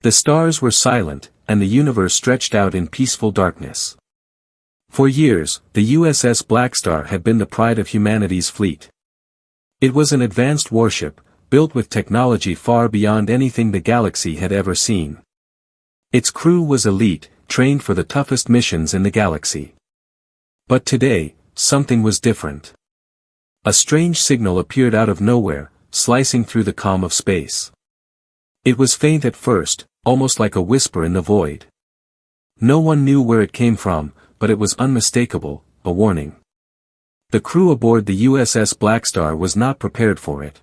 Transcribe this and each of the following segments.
The stars were silent, and the universe stretched out in peaceful darkness. For years, the USS Blackstar had been the pride of humanity's fleet. It was an advanced warship, built with technology far beyond anything the galaxy had ever seen. Its crew was elite, trained for the toughest missions in the galaxy. But today, something was different. A strange signal appeared out of nowhere, slicing through the calm of space. It was faint at first, almost like a whisper in the void. No one knew where it came from, but it was unmistakable, a warning. The crew aboard the USS Blackstar was not prepared for it.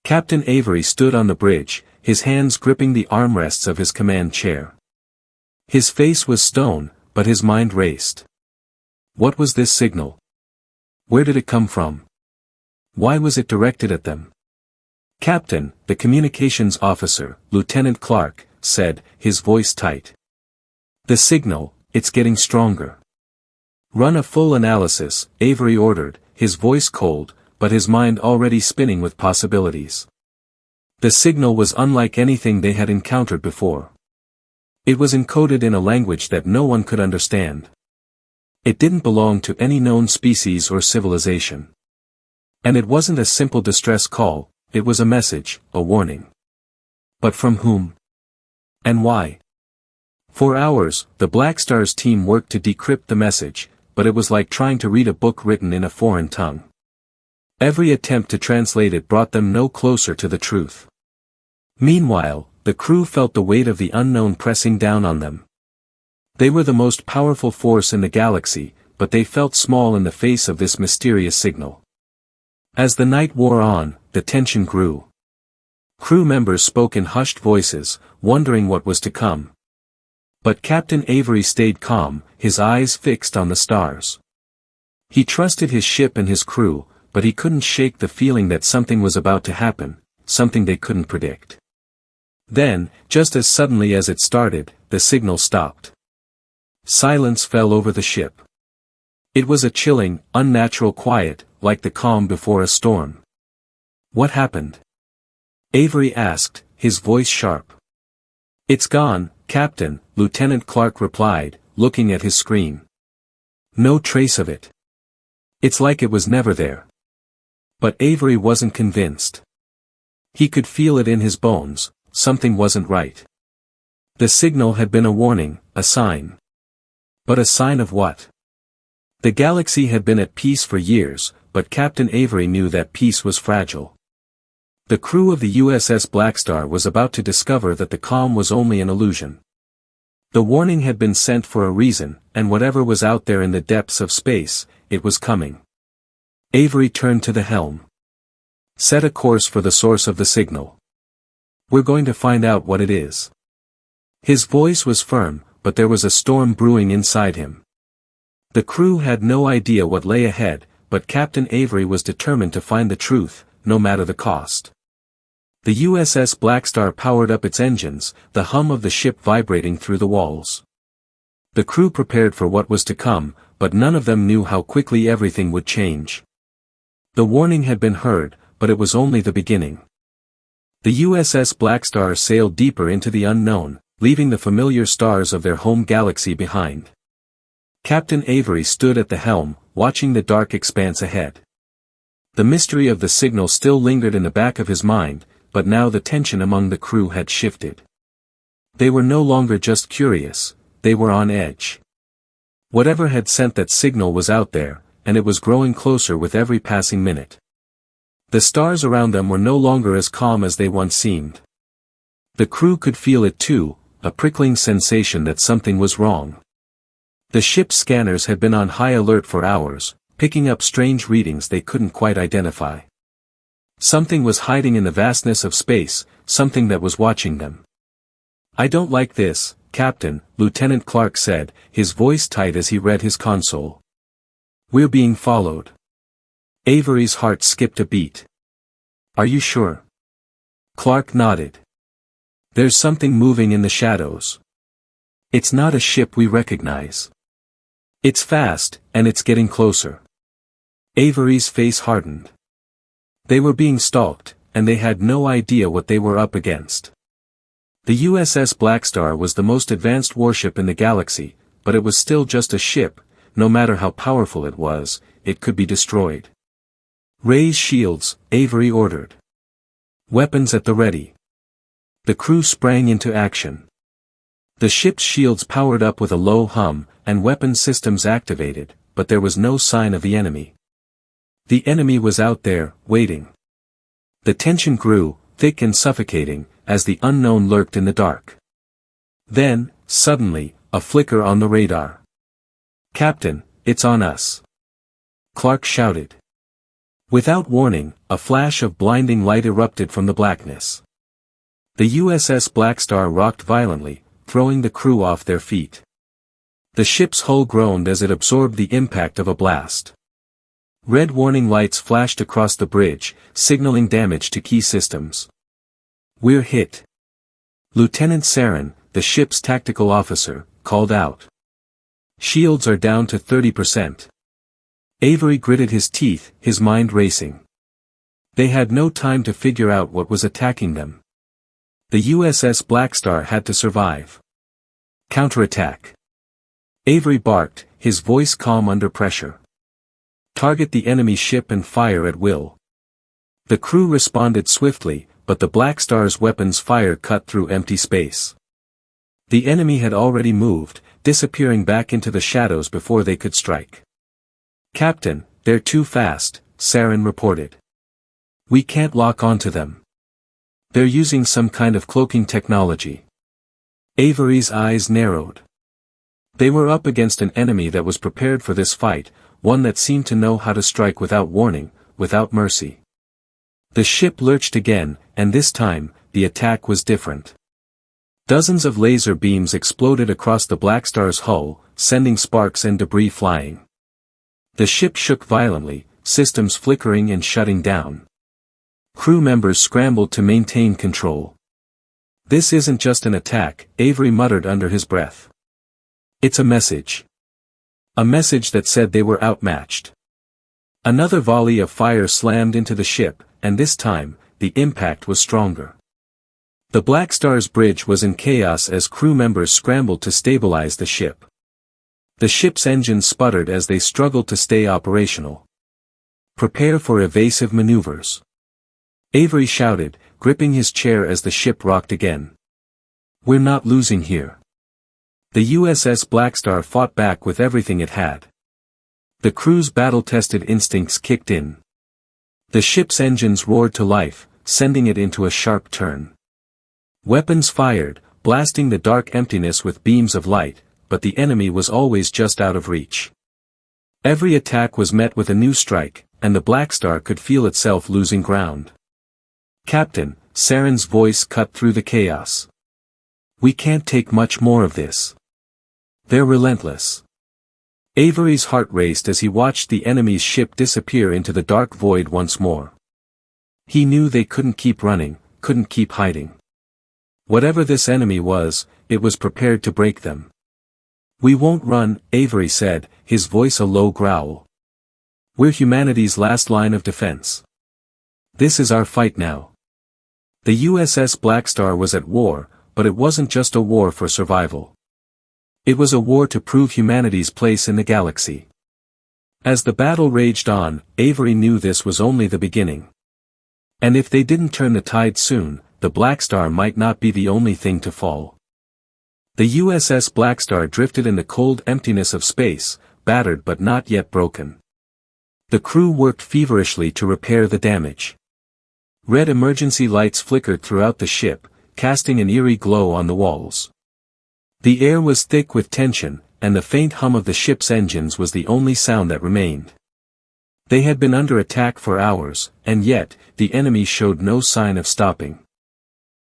Captain Avery stood on the bridge, his hands gripping the armrests of his command chair. His face was stone, but his mind raced. What was this signal? Where did it come from? Why was it directed at them? Captain, the communications officer, Lieutenant Clark, said, his voice tight. The signal, it's getting stronger. Run a full analysis, Avery ordered, his voice cold, but his mind already spinning with possibilities. The signal was unlike anything they had encountered before. It was encoded in a language that no one could understand. It didn't belong to any known species or civilization. And it wasn't a simple distress call, it was a message, a warning. But from whom? And why? For hours, the Blackstar's team worked to decrypt the message, but it was like trying to read a book written in a foreign tongue. Every attempt to translate it brought them no closer to the truth. Meanwhile, the crew felt the weight of the unknown pressing down on them. They were the most powerful force in the galaxy, but they felt small in the face of this mysterious signal. As the night wore on, the tension grew. Crew members spoke in hushed voices, wondering what was to come. But Captain Avery stayed calm, his eyes fixed on the stars. He trusted his ship and his crew, but he couldn't shake the feeling that something was about to happen, something they couldn't predict. Then, just as suddenly as it started, the signal stopped. Silence fell over the ship. It was a chilling, unnatural quiet, like the calm before a storm. What happened? Avery asked, his voice sharp. It's gone, Captain, Lieutenant Clark replied, looking at his screen. No trace of it. It's like it was never there. But Avery wasn't convinced. He could feel it in his bones, something wasn't right. The signal had been a warning, a sign. But a sign of what? The galaxy had been at peace for years, but Captain Avery knew that peace was fragile. The crew of the USS Blackstar was about to discover that the calm was only an illusion. The warning had been sent for a reason, and whatever was out there in the depths of space, it was coming. Avery turned to the helm. Set a course for the source of the signal. We're going to find out what it is. His voice was firm, but there was a storm brewing inside him. The crew had no idea what lay ahead, but Captain Avery was determined to find the truth, no matter the cost. The USS Blackstar powered up its engines, the hum of the ship vibrating through the walls. The crew prepared for what was to come, but none of them knew how quickly everything would change. The warning had been heard, but it was only the beginning. The USS Blackstar sailed deeper into the unknown, leaving the familiar stars of their home galaxy behind. Captain Avery stood at the helm, watching the dark expanse ahead. The mystery of the signal still lingered in the back of his mind, but now the tension among the crew had shifted. They were no longer just curious, they were on edge. Whatever had sent that signal was out there, and it was growing closer with every passing minute. The stars around them were no longer as calm as they once seemed. The crew could feel it too, a prickling sensation that something was wrong. The ship's scanners had been on high alert for hours, picking up strange readings they couldn't quite identify. Something was hiding in the vastness of space, something that was watching them. I don't like this, Captain, Lieutenant Clark said, his voice tight as he read his console. We're being followed. Avery's heart skipped a beat. Are you sure? Clark nodded. There's something moving in the shadows. It's not a ship we recognize. It's fast, and it's getting closer. Avery's face hardened. They were being stalked, and they had no idea what they were up against. The USS Blackstar was the most advanced warship in the galaxy, but it was still just a ship. No matter how powerful it was, it could be destroyed. "Raise shields," Avery ordered. "Weapons at the ready." The crew sprang into action. The ship's shields powered up with a low hum, and weapon systems activated, but there was no sign of the enemy. The enemy was out there, waiting. The tension grew, thick and suffocating, as the unknown lurked in the dark. Then, suddenly, a flicker on the radar. "Captain, it's on us!" Clark shouted. Without warning, a flash of blinding light erupted from the blackness. The USS Blackstar rocked violently, throwing the crew off their feet. The ship's hull groaned as it absorbed the impact of a blast. Red warning lights flashed across the bridge, signaling damage to key systems. "We're hit." Lieutenant Saren, the ship's tactical officer, called out. "Shields are down to 30%. Avery gritted his teeth, his mind racing. They had no time to figure out what was attacking them. The USS Blackstar had to survive. "Counterattack." Avery barked, his voice calm under pressure. "Target the enemy ship and fire at will." The crew responded swiftly, but the Blackstar's weapons fire cut through empty space. The enemy had already moved, disappearing back into the shadows before they could strike. "Captain, they're too fast," Saren reported. "We can't lock onto them. They're using some kind of cloaking technology." Avery's eyes narrowed. They were up against an enemy that was prepared for this fight, one that seemed to know how to strike without warning, without mercy. The ship lurched again, and this time, the attack was different. Dozens of laser beams exploded across the Blackstar's hull, sending sparks and debris flying. The ship shook violently, systems flickering and shutting down. Crew members scrambled to maintain control. "This isn't just an attack," Avery muttered under his breath. "It's a message. A message that said they were outmatched." Another volley of fire slammed into the ship, and this time, the impact was stronger. The Blackstar's bridge was in chaos as crew members scrambled to stabilize the ship. The ship's engines sputtered as they struggled to stay operational. "Prepare for evasive maneuvers," Avery shouted, gripping his chair as the ship rocked again. "We're not losing here." The USS Blackstar fought back with everything it had. The crew's battle-tested instincts kicked in. The ship's engines roared to life, sending it into a sharp turn. Weapons fired, blasting the dark emptiness with beams of light, but the enemy was always just out of reach. Every attack was met with a new strike, and the Blackstar could feel itself losing ground. "Captain," Saren's voice cut through the chaos. "We can't take much more of this. They're relentless." Avery's heart raced as he watched the enemy's ship disappear into the dark void once more. He knew they couldn't keep running, couldn't keep hiding. Whatever this enemy was, it was prepared to break them. "We won't run," Avery said, his voice a low growl. "We're humanity's last line of defense. This is our fight now." The USS Blackstar was at war, but it wasn't just a war for survival. It was a war to prove humanity's place in the galaxy. As the battle raged on, Avery knew this was only the beginning. And if they didn't turn the tide soon, the Blackstar might not be the only thing to fall. The USS Blackstar drifted in the cold emptiness of space, battered but not yet broken. The crew worked feverishly to repair the damage. Red emergency lights flickered throughout the ship, casting an eerie glow on the walls. The air was thick with tension, and the faint hum of the ship's engines was the only sound that remained. They had been under attack for hours, and yet, the enemy showed no sign of stopping.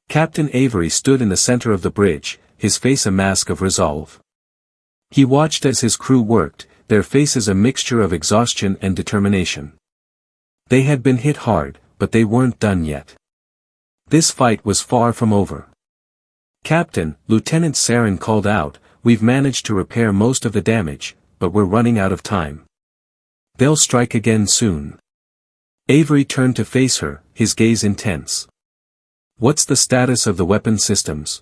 Captain Avery stood in the center of the bridge, his face a mask of resolve. He watched as his crew worked, their faces a mixture of exhaustion and determination. They had been hit hard, but they weren't done yet. This fight was far from over. "Captain," Lieutenant Saren called out, "we've managed to repair most of the damage, but we're running out of time. They'll strike again soon." Avery turned to face her, his gaze intense. "What's the status of the weapon systems?"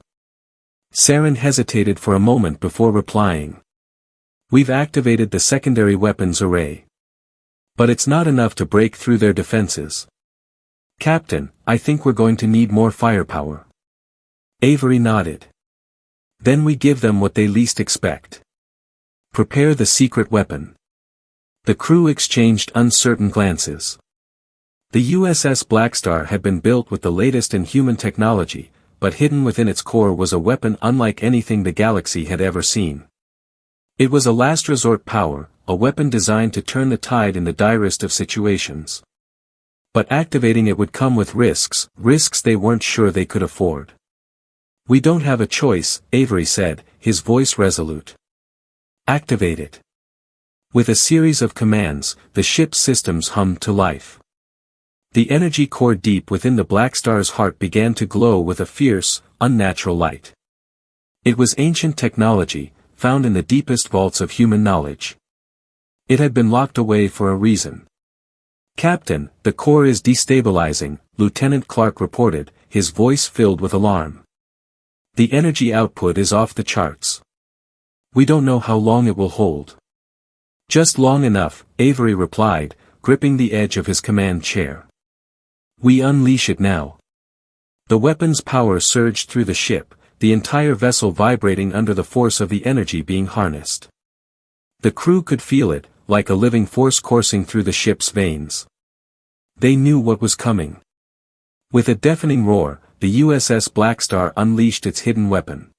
Saren hesitated for a moment before replying. We've activated the secondary weapons array. But it's not enough to break through their defenses. Captain, I think we're going to need more firepower. Avery nodded. Then we give them what they least expect. Prepare the secret weapon. The crew exchanged uncertain glances. The USS Blackstar had been built with the latest in human technology, but hidden within its core was a weapon unlike anything the galaxy had ever seen. It was a last resort power, a weapon designed to turn the tide in the direst of situations. But activating it would come with risks they weren't sure they could afford. We don't have a choice, Avery said, his voice resolute. Activate it. With a series of commands, the ship's systems hummed to life. The energy core deep within the Blackstar's heart began to glow with a fierce, unnatural light. It was ancient technology, found in the deepest vaults of human knowledge. It had been locked away for a reason. Captain, the core is destabilizing, Lieutenant Clark reported, his voice filled with alarm. The energy output is off the charts. We don't know how long it will hold. Just long enough, Avery replied, gripping the edge of his command chair. We unleash it now. The weapon's power surged through the ship, the entire vessel vibrating under the force of the energy being harnessed. The crew could feel it, like a living force coursing through the ship's veins. They knew what was coming. With a deafening roar, the USS Blackstar unleashed its hidden weapon.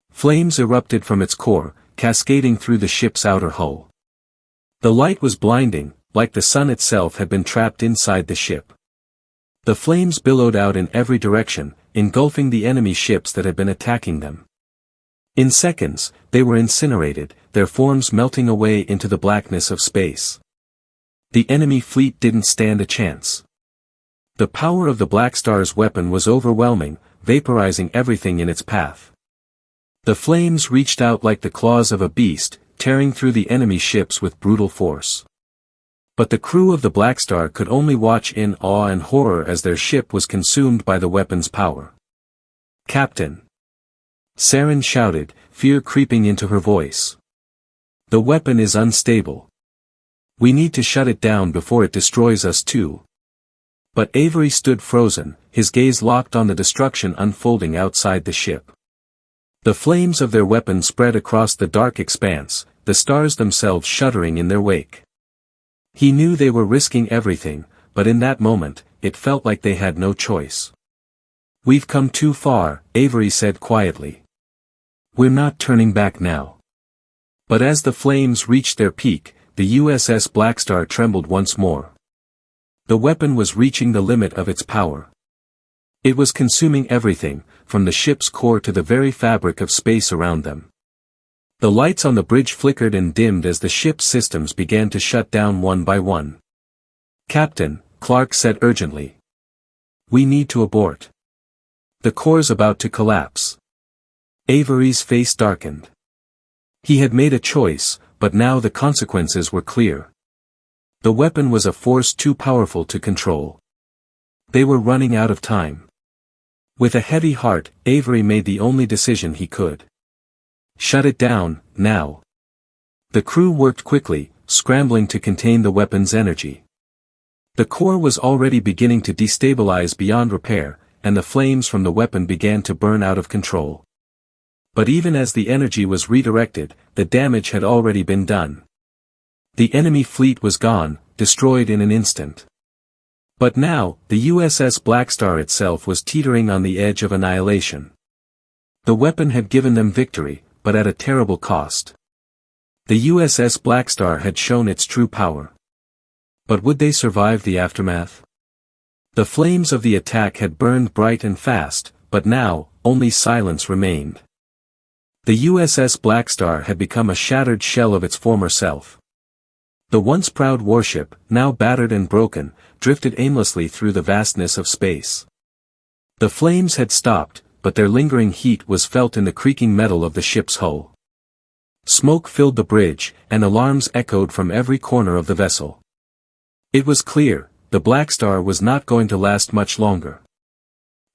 Flames erupted from its core, cascading through the ship's outer hull. The light was blinding, like the sun itself had been trapped inside the ship. The flames billowed out in every direction, engulfing the enemy ships that had been attacking them. In seconds, they were incinerated, their forms melting away into the blackness of space. The enemy fleet didn't stand a chance. The power of the Blackstar's weapon was overwhelming, vaporizing everything in its path. The flames reached out like the claws of a beast, tearing through the enemy ships with brutal force. But the crew of the Blackstar could only watch in awe and horror as their ship was consumed by the weapon's power. Captain! Saren shouted, fear creeping into her voice. The weapon is unstable. We need to shut it down before it destroys us too. But Avery stood frozen, his gaze locked on the destruction unfolding outside the ship. The flames of their weapon spread across the dark expanse, the stars themselves shuddering in their wake. He knew they were risking everything, but in that moment, it felt like they had no choice. We've come too far, Avery said quietly. We're not turning back now. But as the flames reached their peak, the USS Blackstar trembled once more. The weapon was reaching the limit of its power. It was consuming everything, from the ship's core to the very fabric of space around them. The lights on the bridge flickered and dimmed as the ship's systems began to shut down one by one. Captain, Clark said urgently. We need to abort. The core's about to collapse. Avery's face darkened. He had made a choice, but now the consequences were clear. The weapon was a force too powerful to control. They were running out of time. With a heavy heart, Avery made the only decision he could. Shut it down, now. The crew worked quickly, scrambling to contain the weapon's energy. The core was already beginning to destabilize beyond repair, and the flames from the weapon began to burn out of control. But even as the energy was redirected, the damage had already been done. The enemy fleet was gone, destroyed in an instant. But now, the USS Blackstar itself was teetering on the edge of annihilation. The weapon had given them victory, but at a terrible cost. The USS Blackstar had shown its true power. But would they survive the aftermath? The flames of the attack had burned bright and fast, but now, only silence remained. The USS Blackstar had become a shattered shell of its former self. The once proud warship, now battered and broken, drifted aimlessly through the vastness of space. The flames had stopped, but their lingering heat was felt in the creaking metal of the ship's hull. Smoke filled the bridge, and alarms echoed from every corner of the vessel. It was clear, the Blackstar was not going to last much longer.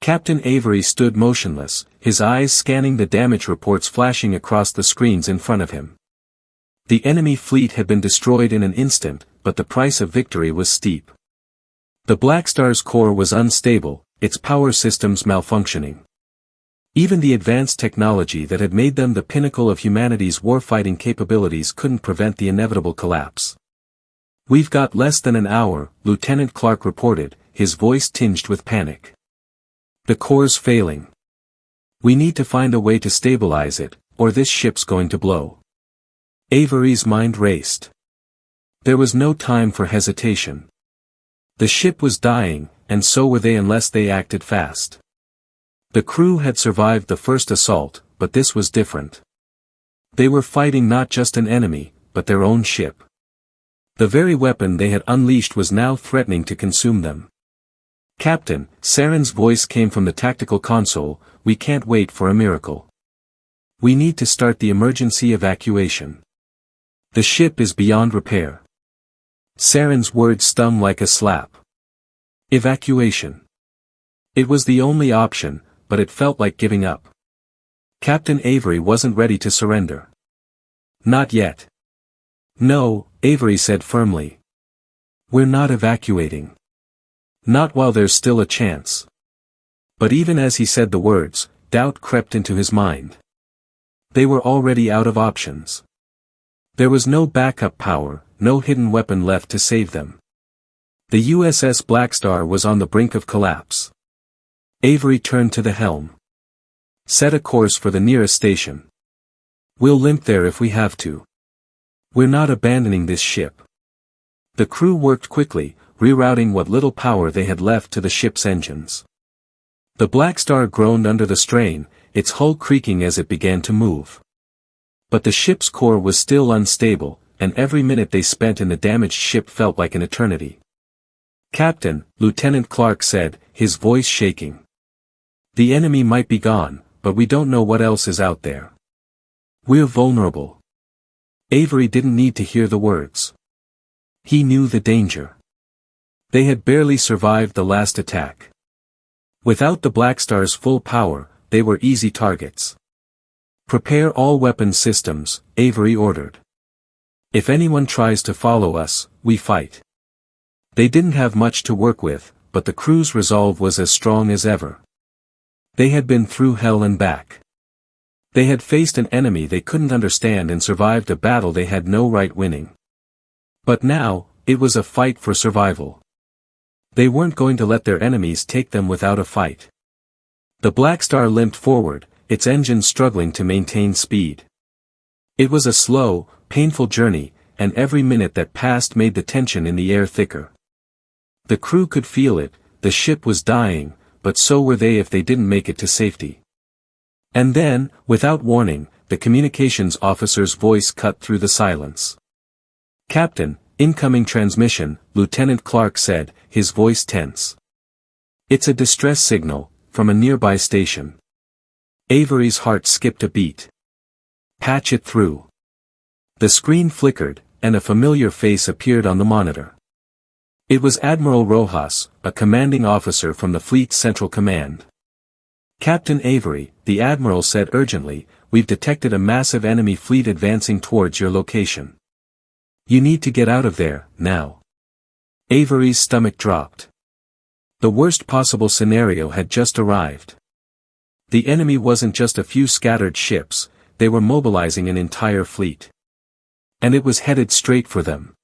Captain Avery stood motionless, his eyes scanning the damage reports flashing across the screens in front of him. The enemy fleet had been destroyed in an instant, but the price of victory was steep. The Blackstar's core was unstable, its power systems malfunctioning. Even the advanced technology that had made them the pinnacle of humanity's warfighting capabilities couldn't prevent the inevitable collapse. "We've got less than an hour," Lieutenant Clark reported, his voice tinged with panic. "The core's failing. We need to find a way to stabilize it, or this ship's going to blow." Avery's mind raced. There was no time for hesitation. The ship was dying, and so were they unless they acted fast. The crew had survived the first assault, but this was different. They were fighting not just an enemy, but their own ship. The very weapon they had unleashed was now threatening to consume them. "Captain," Saren's voice came from the tactical console, "we can't wait for a miracle. We need to start the emergency evacuation. The ship is beyond repair." Saren's words stung like a slap. Evacuation. It was the only option, but it felt like giving up. Captain Avery wasn't ready to surrender. "Not yet." "No," Avery said firmly. "We're not evacuating. Not while there's still a chance." But even as he said the words, doubt crept into his mind. They were already out of options. There was no backup power, no hidden weapon left to save them. The USS Blackstar was on the brink of collapse. Avery turned to the helm. "Set a course for the nearest station. We'll limp there if we have to. We're not abandoning this ship." The crew worked quickly, rerouting what little power they had left to the ship's engines. The Blackstar groaned under the strain, its hull creaking as it began to move. But the ship's core was still unstable, and every minute they spent in the damaged ship felt like an eternity. "Captain," Lieutenant Clark said, his voice shaking. "The enemy might be gone, but we don't know what else is out there. We're vulnerable." Avery didn't need to hear the words. He knew the danger. They had barely survived the last attack. Without the Blackstar's full power, they were easy targets. "Prepare all weapon systems," Avery ordered. "If anyone tries to follow us, we fight." They didn't have much to work with, but the crew's resolve was as strong as ever. They had been through hell and back. They had faced an enemy they couldn't understand and survived a battle they had no right winning. But now, it was a fight for survival. They weren't going to let their enemies take them without a fight. The Blackstar limped forward, its engines struggling to maintain speed. It was a slow, painful journey, and every minute that passed made the tension in the air thicker. The crew could feel it, the ship was dying, but so were they if they didn't make it to safety. And then, without warning, the communications officer's voice cut through the silence. "Captain, incoming transmission," Lieutenant Clark said, his voice tense. "It's a distress signal, from a nearby station." Avery's heart skipped a beat. "Patch it through." The screen flickered, and a familiar face appeared on the monitor. It was Admiral Rojas, a commanding officer from the fleet's Central Command. "Captain Avery," the Admiral said urgently, "we've detected a massive enemy fleet advancing towards your location. You need to get out of there, now." Avery's stomach dropped. The worst possible scenario had just arrived. The enemy wasn't just a few scattered ships, they were mobilizing an entire fleet. And it was headed straight for them.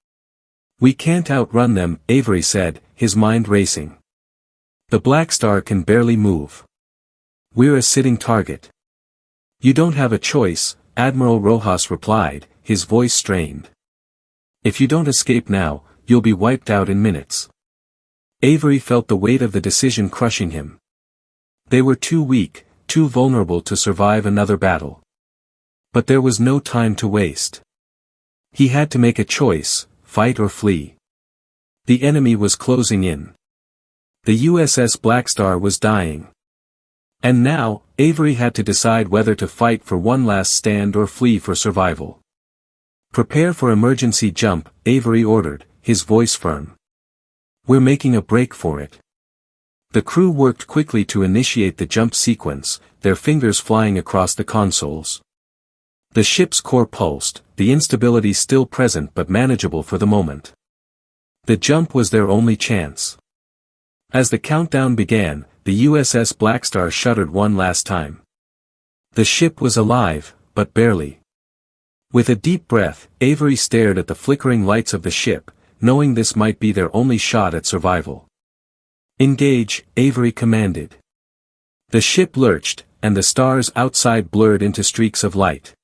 "We can't outrun them," Avery said, his mind racing. "The Blackstar can barely move. We're a sitting target." "You don't have a choice," Admiral Rojas replied, his voice strained. "If you don't escape now, you'll be wiped out in minutes." Avery felt the weight of the decision crushing him. They were too weak, too vulnerable to survive another battle. But there was no time to waste. He had to make a choice, fight or flee. The enemy was closing in. The USS Blackstar was dying. And now, Avery had to decide whether to fight for one last stand or flee for survival. "Prepare for emergency jump," Avery ordered, his voice firm. "We're making a break for it." The crew worked quickly to initiate the jump sequence, their fingers flying across the consoles. The ship's core pulsed, the instability still present but manageable for the moment. The jump was their only chance. As the countdown began, the USS Blackstar shuddered one last time. The ship was alive, but barely. With a deep breath, Avery stared at the flickering lights of the ship, knowing this might be their only shot at survival. "Engage," Avery commanded. The ship lurched, and the stars outside blurred into streaks of light.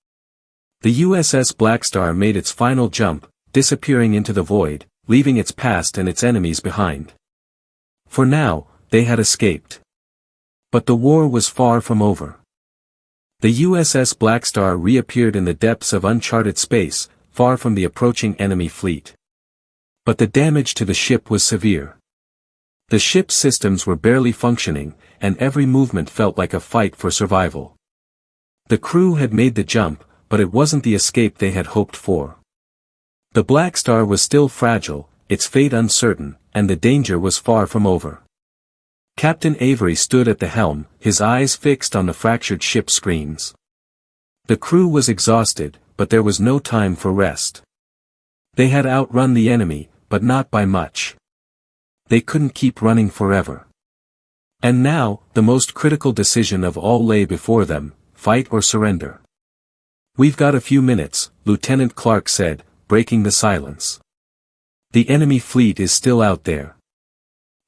The USS Blackstar made its final jump, disappearing into the void, leaving its past and its enemies behind. For now, they had escaped. But the war was far from over. The USS Blackstar reappeared in the depths of uncharted space, far from the approaching enemy fleet. But the damage to the ship was severe. The ship's systems were barely functioning, and every movement felt like a fight for survival. The crew had made the jump, but it wasn't the escape they had hoped for. The Blackstar was still fragile, its fate uncertain, and the danger was far from over. Captain Avery stood at the helm, his eyes fixed on the fractured ship's screens. The crew was exhausted, but there was no time for rest. They had outrun the enemy, but not by much. They couldn't keep running forever. And now, the most critical decision of all lay before them: fight or surrender. "We've got a few minutes," Lieutenant Clark said, breaking the silence. "The enemy fleet is still out there.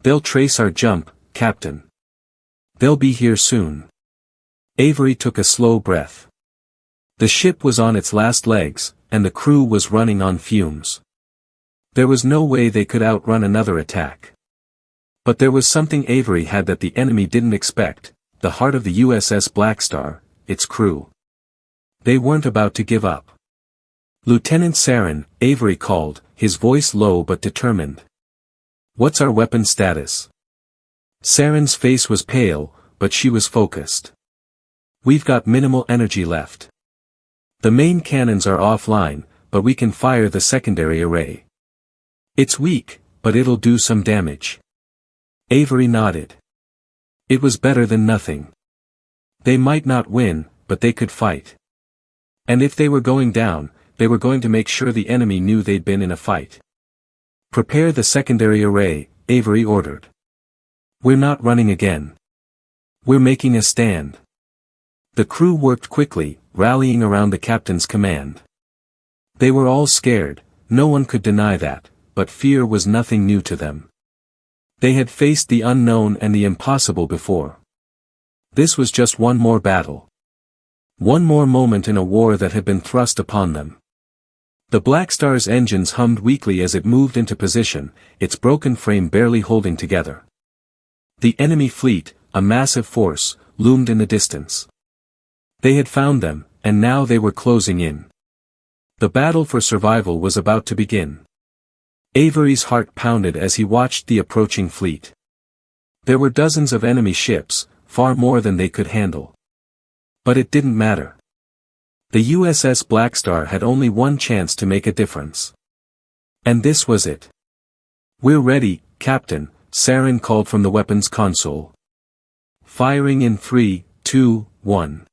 They'll trace our jump, Captain. They'll be here soon." Avery took a slow breath. The ship was on its last legs, and the crew was running on fumes. There was no way they could outrun another attack. But there was something Avery had that the enemy didn't expect: the heart of the USS Blackstar, its crew. They weren't about to give up. "Lieutenant Sarin," Avery called, his voice low but determined. "What's our weapon status?" Sarin's face was pale, but she was focused. "We've got minimal energy left. The main cannons are offline, but we can fire the secondary array. It's weak, but it'll do some damage." Avery nodded. It was better than nothing. They might not win, but they could fight. And if they were going down, they were going to make sure the enemy knew they'd been in a fight. "Prepare the secondary array," Avery ordered. "We're not running again. We're making a stand." The crew worked quickly, rallying around the captain's command. They were all scared, no one could deny that, but fear was nothing new to them. They had faced the unknown and the impossible before. This was just one more battle. One more moment in a war that had been thrust upon them. The Blackstar's engines hummed weakly as it moved into position, its broken frame barely holding together. The enemy fleet, a massive force, loomed in the distance. They had found them, and now they were closing in. The battle for survival was about to begin. Avery's heart pounded as he watched the approaching fleet. There were dozens of enemy ships, far more than they could handle. But it didn't matter. The USS Blackstar had only one chance to make a difference. And this was it. "We're ready, Captain," Sarin called from the weapons console. "Firing in 3, 2, 1.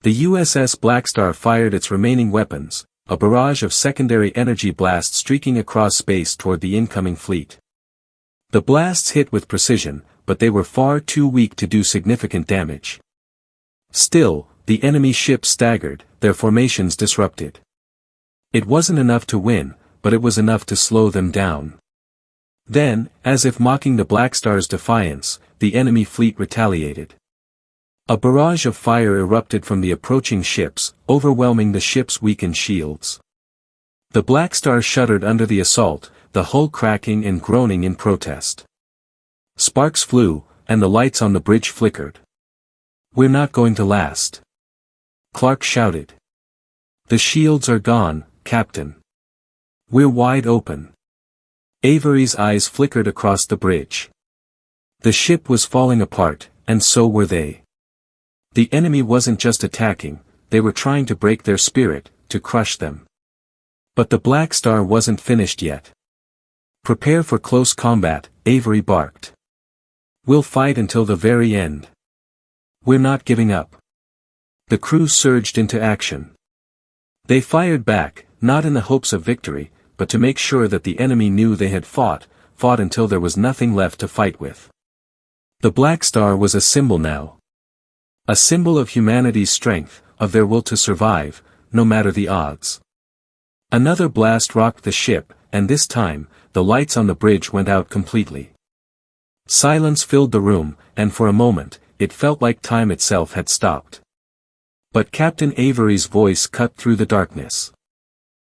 The USS Blackstar fired its remaining weapons, a barrage of secondary energy blasts streaking across space toward the incoming fleet. The blasts hit with precision, but they were far too weak to do significant damage. Still, the enemy ships staggered, their formations disrupted. It wasn't enough to win, but it was enough to slow them down. Then, as if mocking the Blackstar's defiance, the enemy fleet retaliated. A barrage of fire erupted from the approaching ships, overwhelming the ship's weakened shields. The Blackstar shuddered under the assault, the hull cracking and groaning in protest. Sparks flew, and the lights on the bridge flickered. "We're not going to last," Clark shouted. "The shields are gone, Captain. We're wide open." Avery's eyes flickered across the bridge. The ship was falling apart, and so were they. The enemy wasn't just attacking, they were trying to break their spirit, to crush them. But the Blackstar wasn't finished yet. "Prepare for close combat," Avery barked. We'll fight until the very end. We're not giving up. The crew surged into action. They fired back, not in the hopes of victory, but to make sure that the enemy knew they had fought until there was nothing left to fight with. The Blackstar was a symbol now. A symbol of humanity's strength, of their will to survive, no matter the odds. Another blast rocked the ship, and this time, the lights on the bridge went out completely. Silence filled the room, and for a moment, it felt like time itself had stopped. But Captain Avery's voice cut through the darkness.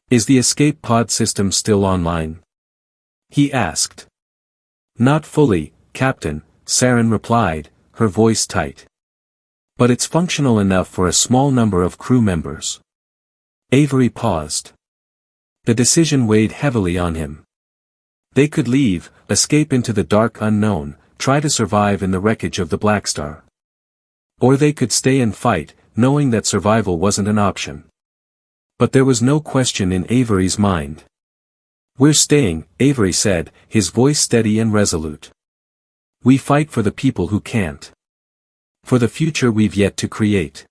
"Is the escape pod system still online?" he asked. "Not fully, Captain," Saren replied, her voice tight. "But it's functional enough for a small number of crew members." Avery paused. The decision weighed heavily on him. They could leave, escape into the dark unknown, try to survive in the wreckage of the Blackstar. Or they could stay and fight, knowing that survival wasn't an option. But there was no question in Avery's mind. "We're staying," Avery said, his voice steady and resolute. "We fight for the people who can't. For the future we've yet to create.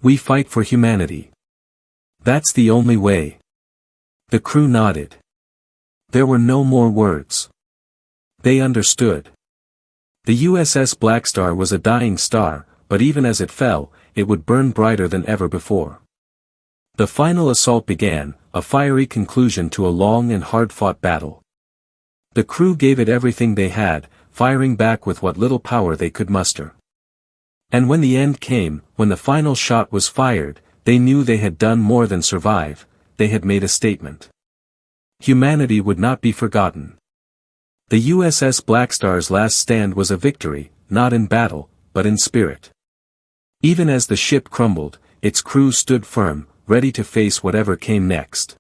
We fight for humanity. That's the only way." The crew nodded. There were no more words. They understood. The USS Blackstar was a dying star, but even as it fell, it would burn brighter than ever before. The final assault began, a fiery conclusion to a long and hard-fought battle. The crew gave it everything they had, firing back with what little power they could muster. And when the end came, when the final shot was fired, they knew they had done more than survive, they had made a statement. Humanity would not be forgotten. The USS Blackstar's last stand was a victory, not in battle, but in spirit. Even as the ship crumbled, its crew stood firm, ready to face whatever came next.